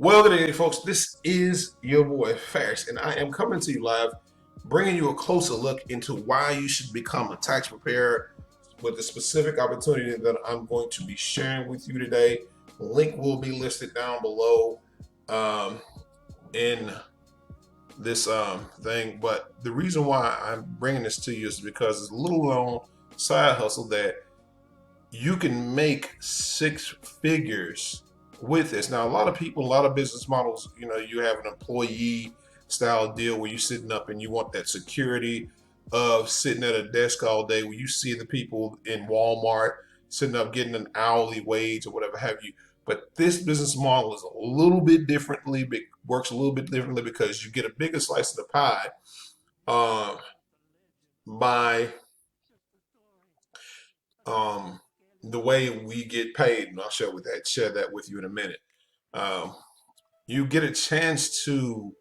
Well, good day, folks. This is your boy Ferris, and I am coming to you live, bringing you a closer look into why you should become a tax preparer with the specific opportunity that I'm going to be sharing with you today. The link will be listed down below um, in this thing. But the reason why I'm bringing this to you is because it's a little known side hustle that you can make six figures with this. Now, a lot of people, a lot of business models, you have an employee style deal where you're sitting up and you want that security of sitting at a desk all day, where you see the people in Walmart sitting up getting an hourly wage or whatever have you. But this business model is a little bit differently, works a little bit differently because you get a bigger slice of the pie uh, by um, the way we get paid, and I'll share that with you in a minute. Um, you get a chance to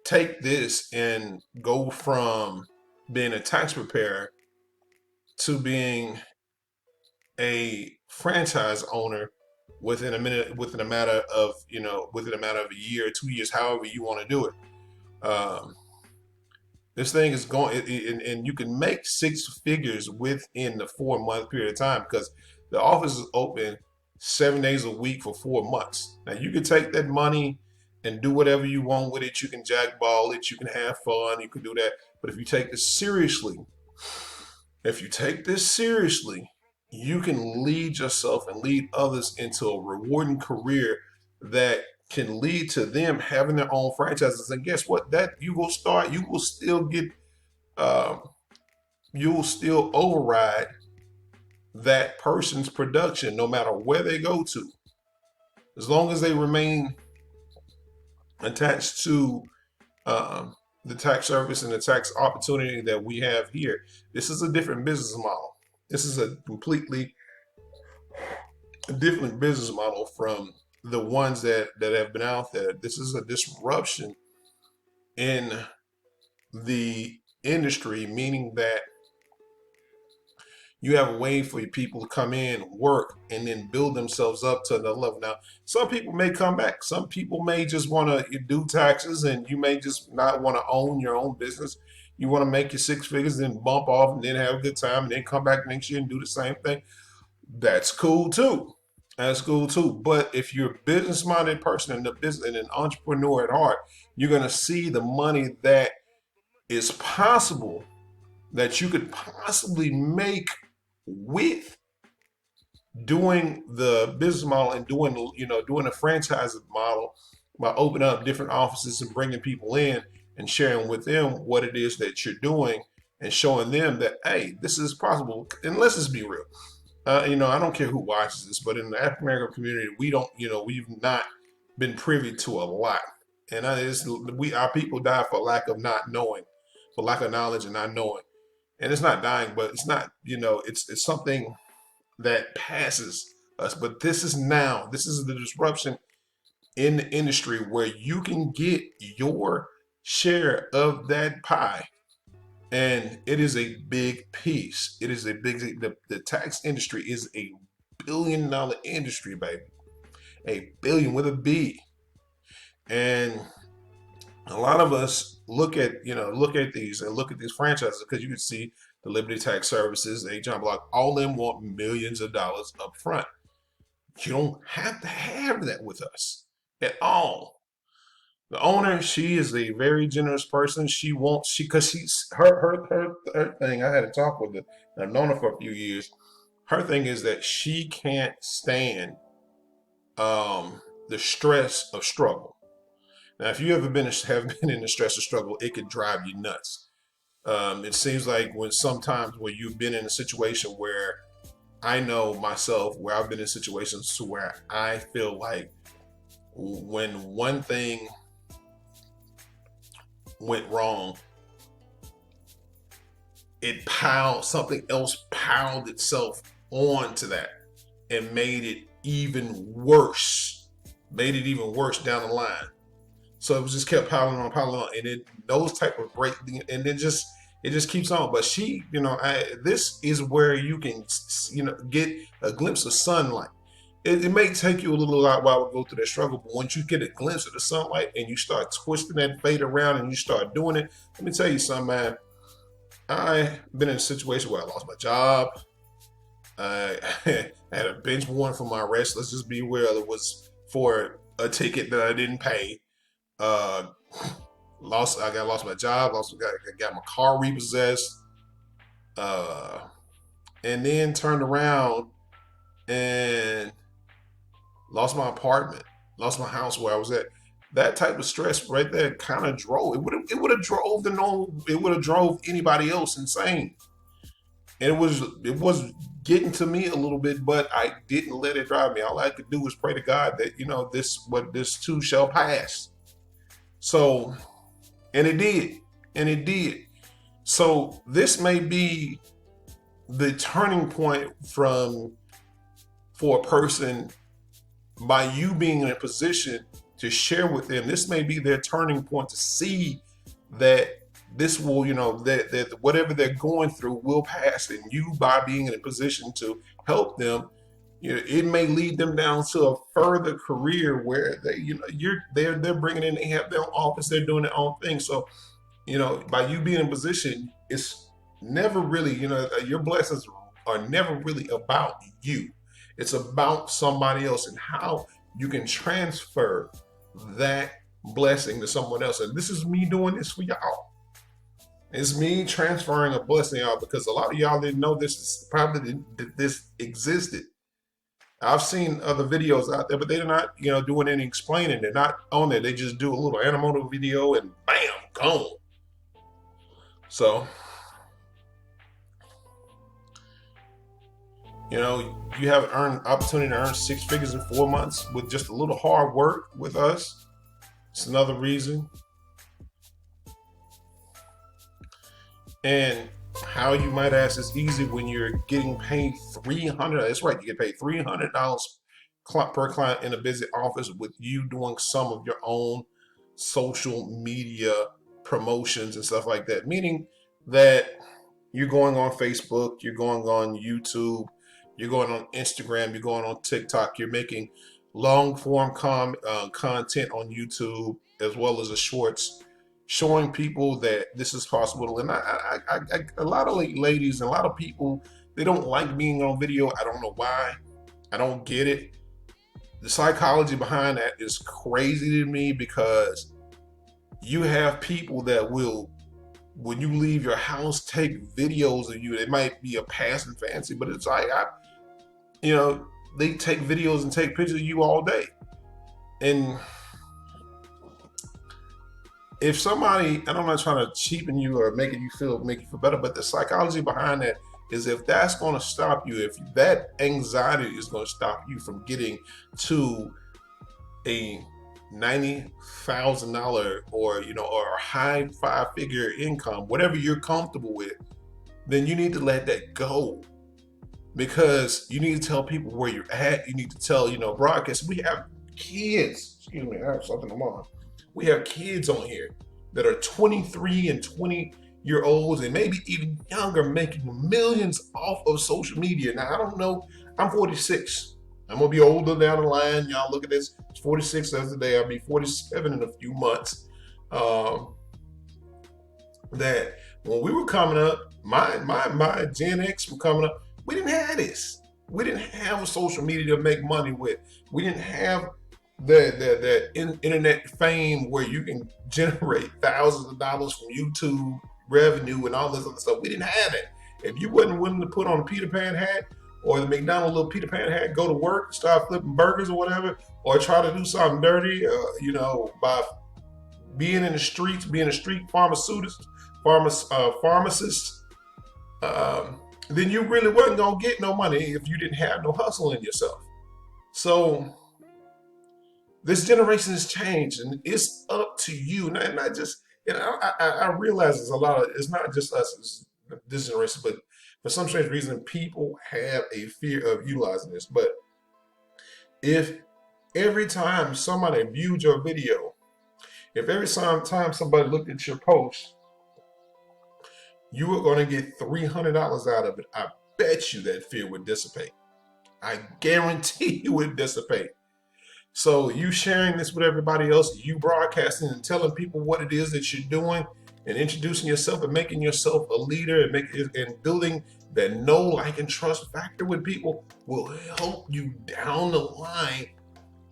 take this and go from being a tax preparer to being a franchise owner within a matter of a year, 2 years, however you want to do it. Um, this thing is going, and you can make six figures within the 4 month period of time because the office is open 7 days a week for 4 months. Now you can take that money and do whatever you want with it. You can jackball it, you can have fun, you can do that. But if you take this seriously, you can lead yourself and lead others into a rewarding career that can lead to them having their own franchises. And guess what? That you will still get, um, you will still override that person's production no matter where they go to. As long as they remain attached to um, the tax service and the tax opportunity that we have here. This is a different business model. This is a completely different business model from the ones that have been out there. This is a disruption in the industry, meaning that you have a way for people to come in, work, and then build themselves up to another level. Now, some people may come back. Some people may just want to do taxes, and you may just not want to own your own business. You want to make your six figures, then bump off, and then have a good time, and then come back next year and do the same thing. That's cool too. That's cool too. But if you're a business-minded person and an entrepreneur at heart, you're gonna see the money that is possible that you could possibly make with doing the business model and doing a franchise model by opening up different offices and bringing people in and sharing with them what it is that you're doing and showing them that, hey, this is possible. And let's just be real. I don't care who watches this, but in the African American community, we've not been privy to a lot, and our people die for lack of not knowing, for lack of knowledge and not knowing. And it's not dying, but it's not, it's something that passes us. But this is the disruption in the industry where you can get your share of that pie. And it is a big piece. It is a big, the tax industry is a $1 billion industry, baby. A billion with a B. And a lot of us look at these and look at these franchises because you can see the Liberty Tax Services, John Block, all of them want millions of dollars up front. You don't have to have that with us at all. The owner, she is a very generous person. Because she's her thing. I had a talk with her. I've known her for a few years. Her thing is that she can't stand the stress of struggle. Now, if you ever have been in the stress of struggle, it could drive you nuts. It seems like sometimes when you've been in a situation where I know myself where I've been in situations to where I feel like when one thing went wrong, something else piled itself onto that and made it even worse. Made it even worse down the line. So it was just kept piling on, and it those type of break, and it just keeps on. But this is where you can get a glimpse of sunlight. it may take you a little while to go through that struggle, but once you get a glimpse of the sunlight and you start twisting that fate around and you start doing it, let me tell you something, man. I've been in a situation where I lost my job. I had a bench warrant for my arrest. Let's just be real. It was for a ticket that I didn't pay. Uh, lost my job. Got my car repossessed. Uh, and then turned around and lost my apartment, lost my house where I was at. That type of stress right there kind of drove it would have drove anybody else insane. And it was getting to me a little bit, but I didn't let it drive me. All I could do was pray to God that this too shall pass. So, and it did, and it did. So this may be the turning point for a person by you being in a position to share with them. This may be their turning point to see that this will, that whatever they're going through will pass, and you by being in a position to help them, it may lead them down to a further career where they're bringing in, they have their own office, they're doing their own thing. So, by you being in position, it's never really, your blessings are never really about you. It's about somebody else and how you can transfer that blessing to someone else. And this is me doing this for y'all. It's me transferring a blessing out, because a lot of y'all didn't know this existed. I've seen other videos out there, but they're not, doing any explaining. They're not on there. They just do a little animated video and bam, gone. So, you have opportunity to earn 6 figures in 4 months with just a little hard work with us. It's another reason. And how you might ask is easy when you're getting paid $300. That's right, you get paid $300 per client in a busy office with you doing some of your own social media promotions and stuff like that. Meaning that you're going on Facebook, you're going on YouTube, you're going on Instagram, you're going on TikTok, you're making long form content on YouTube as well as the shorts, showing people that this is possible. And a lot of ladies and a lot of people, they don't like being on video. I don't know why. I don't get it. The psychology behind that is crazy to me, because you have people that will, when you leave your house, take videos of you. It might be a passing fancy, but it's like, they take videos and take pictures of you all day. And if somebody, and I'm not trying to cheapen you or make you feel better, but the psychology behind that is, if that's going to stop you, if that anxiety is going to stop you from getting to a $90,000 or a high 5-figure income, whatever you're comfortable with, then you need to let that go. Because you need to tell people where you're at. You need to tell, broadcast. We have kids. Excuse me, I have something on. We have kids on here that are 23 and 20-year-olds and maybe even younger, making millions off of social media. Now, I don't know. I'm 46. I'm going to be older down the line. Y'all look at this. It's 46 as of today. I'll be 47 in a few months. That when we were coming up, my Gen X were coming up, we didn't have this. We didn't have a social media to make money with. We didn't have the internet fame where you can generate thousands of dollars from YouTube revenue and all this other stuff. We didn't have it. If you wasn't willing to put on a Peter Pan hat or the McDonald's little Peter Pan hat, go to work, start flipping burgers or whatever, or try to do something dirty, by being in the streets, being a street pharmacist, then you really wasn't going to get no money if you didn't have no hustle in yourself. So this generation has changed, and it's up to you. And not just, I realize it's not just us, this generation, but for some strange reason, people have a fear of utilizing this. But if every time somebody viewed your video, if every time somebody looked at your post, you were going to get $300 out of it, I bet you that fear would dissipate. I guarantee you it dissipate. So you sharing this with everybody else, you broadcasting and telling people what it is that you're doing, and introducing yourself and making yourself a leader and building that know, like, and trust factor with people will help you down the line.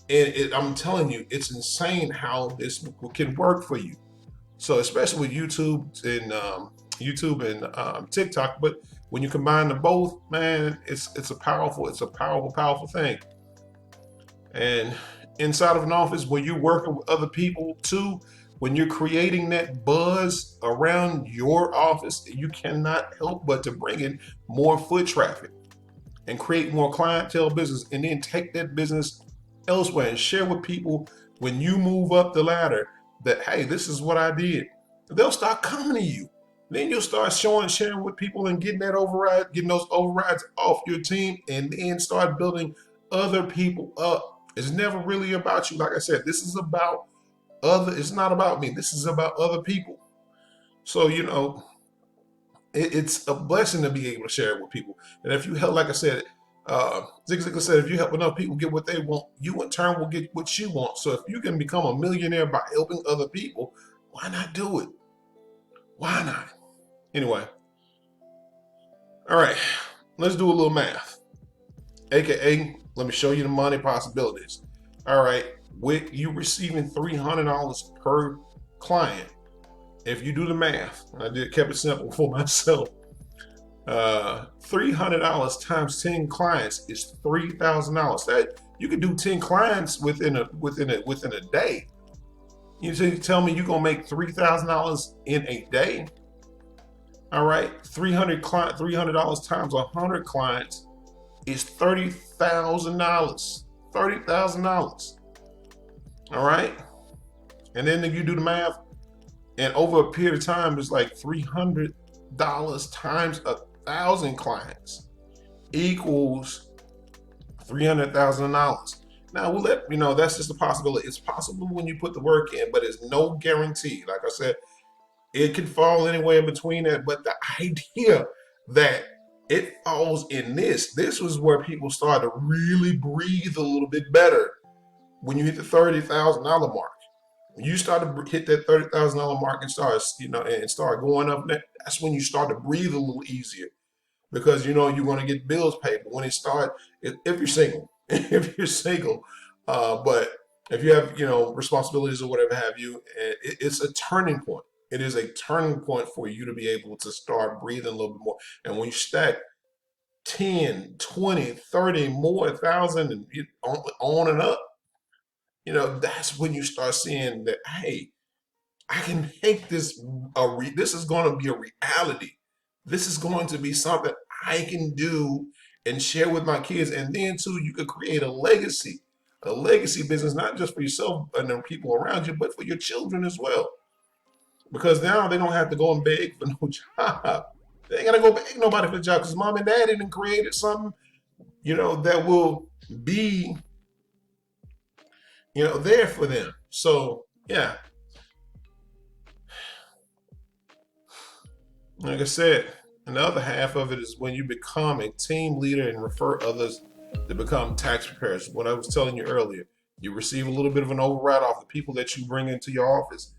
And I'm telling you, it's insane how this can work for you. So especially with YouTube and TikTok, but when you combine them both, man, it's a powerful thing. And inside of an office where you're working with other people too, when you're creating that buzz around your office, you cannot help but to bring in more foot traffic and create more clientele business, and then take that business elsewhere and share with people when you move up the ladder that, hey, this is what I did. They'll start coming to you. Then you'll start sharing with people and getting those overrides off your team, and then start building other people up. It's never really about you. Like I said, this is about it's not about me. This is about other people. So, it's a blessing to be able to share it with people. And if you help, like I said, Zig Ziglar said, if you help enough people get what they want, you in turn will get what you want. So if you can become a millionaire by helping other people, why not do it? Why not? Anyway, all right, let's do a little math. AKA, let me show you the money possibilities. All right, with you receiving $300 per client, if you do the math, kept it simple for myself. $300 times 10 clients is $3,000. That you could do 10 clients within a day. You tell me you're gonna make $3,000 in a day? All right, $300 times 100 clients is $30,000. $30,000. All right, and then if you do the math, and over a period of time, it's like $300 times 1,000 clients equals $300,000. Now we'll let you know that's just a possibility. It's possible when you put the work in, but it's no guarantee. Like I said, it can fall anywhere in between that. But the idea that it falls in this was where people start to really breathe a little bit better when you hit the $30,000 mark. When you start to hit that $30,000 mark and start going up, that's when you start to breathe a little easier, because you're going to get bills paid. But when it start, if you're single, but if you have responsibilities or whatever have you, it's a turning point. It is a turning point for you to be able to start breathing a little bit more. And when you stack 10, 20, 30 more thousand and on and up, that's when you start seeing that, hey, I can make this this is going to be a reality. This is going to be something I can do and share with my kids. And then too, you could create a legacy business, not just for yourself and the people around you, but for your children as well. Because now they don't have to go and beg for no job. They ain't got to go beg nobody for a job, because mom and dad even created something, that will be, there for them. So yeah, like I said, and the other half of it is when you become a team leader and refer others to become tax preparers. What I was telling you earlier, you receive a little bit of an override off the people that you bring into your office.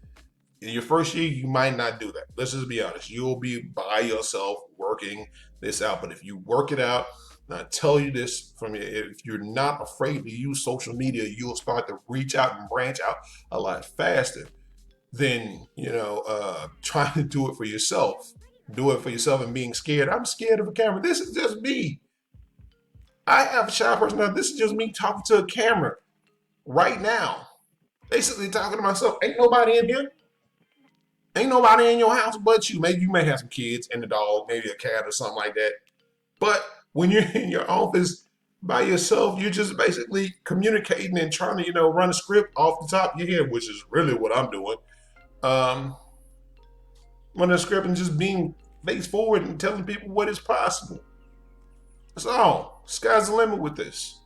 In your first year, you might not do that. Let's just be honest. You'll be by yourself working this out. But if you work it out, and I tell you this if you're not afraid to use social media, you'll start to reach out and branch out a lot faster than, trying to do it for yourself. Do it for yourself and being scared. I'm scared of a camera. This is just me. I have a shy personality. This is just me talking to a camera right now. Basically talking to myself. Ain't nobody in here. Ain't nobody in your house but you. Maybe you may have some kids and a dog, maybe a cat or something like that. But when you're in your office by yourself, you're just basically communicating and trying to, run a script off the top of your head, which is really what I'm doing. Running a script and just being face forward and telling people what is possible. That's all. Sky's the limit with this.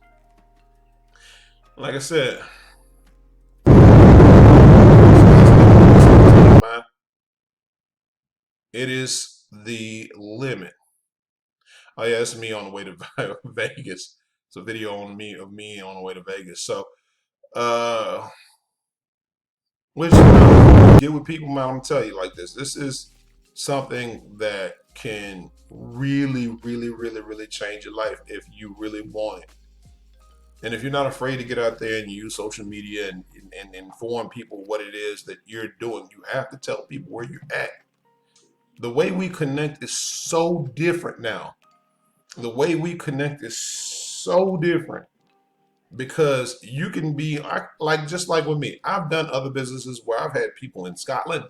Like I said, it is the limit. Oh yeah, it's me on the way to Vegas. It's a video on me of me on the way to Vegas. So, which get with people, man. I'm gonna tell you like this. This is something that can really, really, really, really change your life if you really want it. And if you're not afraid to get out there and use social media and inform people what it is that you're doing, you have to tell people where you're at. The way we connect is so different now. The way we connect is so different because you can be like just like with me. I've done other businesses where I've had people in Scotland,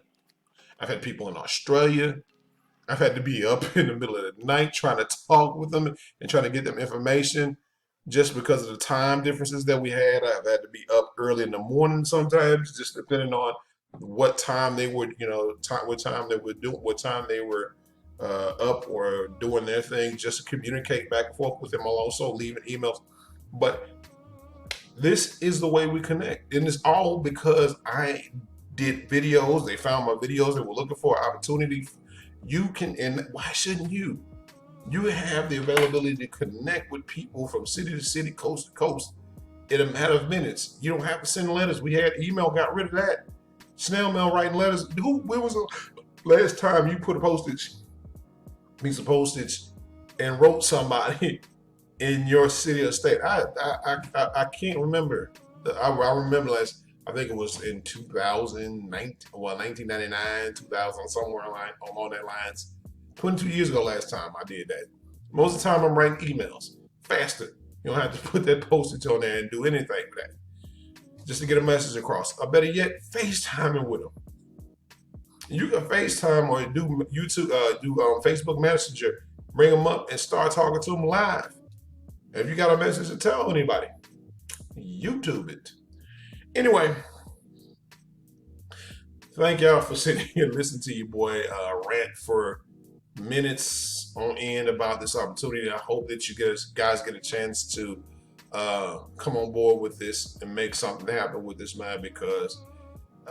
I've had people in Australia, I've had to be up in the middle of the night trying to talk with them and trying to get them information just because of the time differences that we had. I've had to be up early in the morning sometimes, just depending on what time they were, what time they were doing, what time they were up or doing their thing, just to communicate back and forth with them. I'll also leaving emails. But this is the way we connect. And it's all because I did videos. They found my videos. They were looking for opportunity. You can, and why shouldn't you? You have the availability to connect with people from city to city, coast to coast in a matter of minutes. You don't have to send letters. We had email, got rid of that. Snail mail, writing letters. When was the last time you put a piece of postage and wrote somebody in your city or state? I can't remember. I remember last, I think it was in 1999, 2000, somewhere along that lines. 22 years ago last time I did that. Most of the time I'm writing emails faster. You don't have to put that postage on there and do anything with that. Just to get a message across. Or better yet, FaceTiming with them. You can FaceTime or do YouTube, Facebook Messenger, bring them up and start talking to them live. If you got a message to tell anybody, YouTube it. Anyway, thank y'all for sitting here and listening to your boy rant for minutes on end about this opportunity. I hope that you guys get a chance to come on board with this and make something happen with this, man, because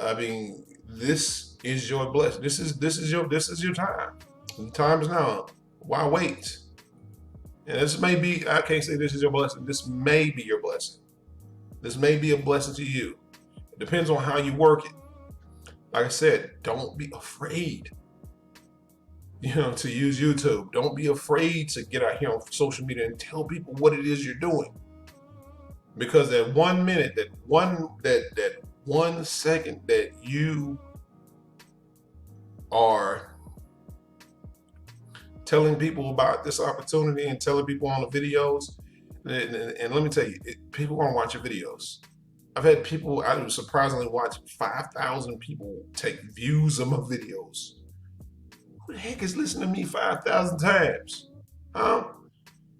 I mean, this is your blessing. This is your time. The time is now. Why wait? And this may be, I can't say this is your blessing. This may be your blessing. This may be a blessing to you. It depends on how you work it. Like I said, don't be afraid, to use YouTube. Don't be afraid to get out here on social media and tell people what it is you're doing. Because that 1 minute, that one second that you are telling people about this opportunity and telling people on the videos, and let me tell you, people want to watch your videos. I've had people, I would surprisingly watch 5,000 people take views of my videos. Who the heck is listening to me 5,000 times? Huh?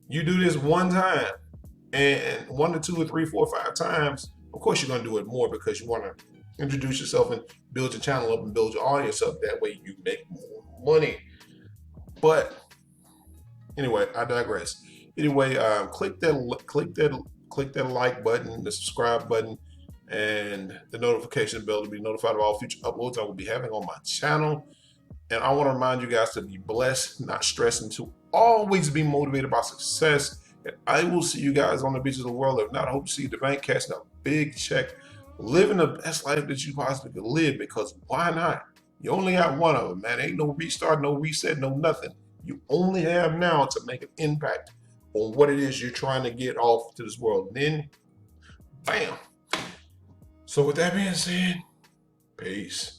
You do this one time, and 1 to 2 or 3, 4, 5 times, of course you're going to do it more because you want to introduce yourself and build your channel up and build your audience up. That way you make more money. But anyway, I digress. Anyway, click that like button, the subscribe button, and the notification bell to be notified of all future uploads I will be having on my channel. And I want to remind you guys to be blessed, not stressing, to always be motivated by success. And I will see you guys on the beaches of the world. If not, I hope to see you at the bank cashing a big check, living the best life that you possibly could live, because why not? You only got one of them, man. Ain't no restart, no reset, no nothing. You only have now to make an impact on what it is you're trying to get off to this world. And then, bam. So with that being said, peace.